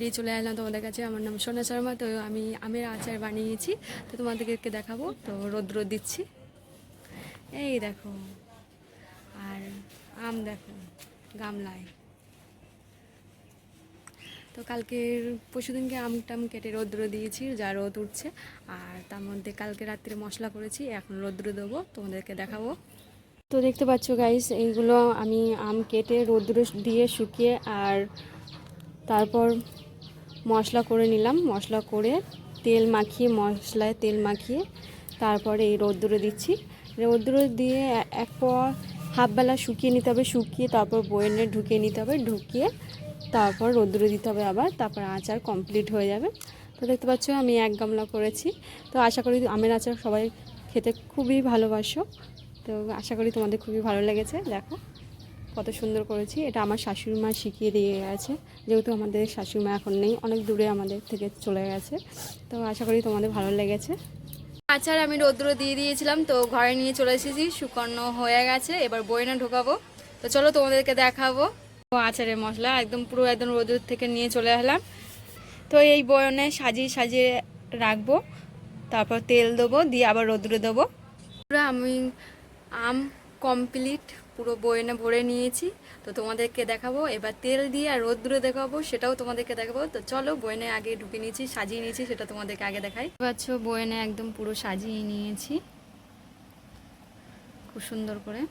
বেরিয়ে চলে এলাম তোমাদের কাছে। আমার নাম সোনা শর্মা। তো আমি আমের আচার বানিয়েছি, তো তোমাদেরকে দেখাবো। তো রোদ্র দিচ্ছি, এই দেখো। আর আম দেখো গামলায়। তো কালকের পরশুদিনকে আম টাম কেটে রৌদ্র দিয়েছি, যা রোদ উঠছে। আর তার মধ্যে কালকে রাত্রে মশলা করেছি, এখন রৌদ্র দেবো, তোমাদেরকে দেখাবো। তো দেখতে পাচ্ছ গাইস, এইগুলো আমি আম কেটে রৌদ্র দিয়ে শুকিয়ে আর তারপর মশলা করে নিলাম। মশলা করে তেল মাখিয়ে, মশলায় তেল মাখিয়ে তারপরে এই রৌদ্রে দিচ্ছি। রৌদ্র দিয়ে এক পর হাফবেলা শুকিয়ে নিতে হবে, শুকিয়ে তারপর বয়নে ঢুকিয়ে নিতে হবে, ঢুকিয়ে তারপর রৌদ্রে দিতে হবে আবার, তারপর আচার কমপ্লিট হয়ে যাবে। তো দেখতে পাচ্ছ আমি 1 গামলা করেছি। তো আশা করি আমের আচার সবাই খেতে খুবই ভালোবাসো। তো আশা করি তোমাদের খুবই ভালো লেগেছে। দেখো কত সুন্দর করেছি। এটা আমার শাশুড়ি মা শিখিয়ে দিয়ে গেছে, যেহেতু আমাদের শাশুড়ি মা এখন নেই, অনেক দূরে আমাদের থেকে চলে গেছে। তো আশা করি তোমাদের ভালো লেগেছে। আচার আমি রৌদ্র দিয়ে দিয়েছিলাম, তো ঘরে নিয়ে চলে এসেছি, শুকনো হয়ে গেছে। এবার বয়নে ঢোকাবো। তো চলো তোমাদেরকে দেখাবো। তো আচারের মশলা একদম পুরো একদম রৌদ্র থেকে নিয়ে চলে এলাম। তো এই বয়নে সাজিয়ে সাজিয়ে রাখবো, তারপর তেল দেবো, দিয়ে আবার রৌদ্র দেবো। পুরো আমি আম কমপ্লিট পুরো বয়নে ভরে নিয়েছি। তো তোমাদেরকে দেখাবো এবার তেল দিয়ে, আর রোদ্দুরে দেখাবো সেটাও তোমাদেরকে দেখাবো। তো চলো বয়নে আগে ঢুকে নিয়েছি, সাজিয়ে নিয়েছি, সেটা তোমাদেরকে আগে দেখাই। পাচ্ছ বয়নে একদম পুরো সাজিয়ে নিয়েছি খুব সুন্দর করে।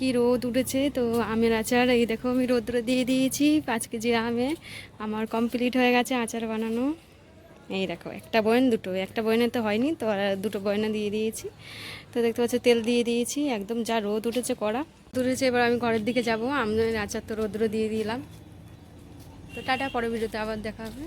কি রোদ উঠেছে। তো আমের আচার এই দেখো আমি রোদ্রে দিয়ে দিয়েছি। 5 কেজি আমে আমার কমপ্লিট হয়ে গেছে আচার বানানো। এই দেখো একটা বয়ন, দুটো, একটা বয়নে তো হয়নি, তো আর দুটো বয়না দিয়ে দিয়েছি। তো দেখতে পাচ্ছ তেল দিয়ে দিয়েছি, একদম যা রোদ উঠেছে কড়া উঠেছে। এবার আমি ঘরের দিকে যাবো। আমাদের আচার তো রোদ্র দিয়ে দিলাম। তো টাটা, পরে ভিডিওতে আবার দেখা হবে।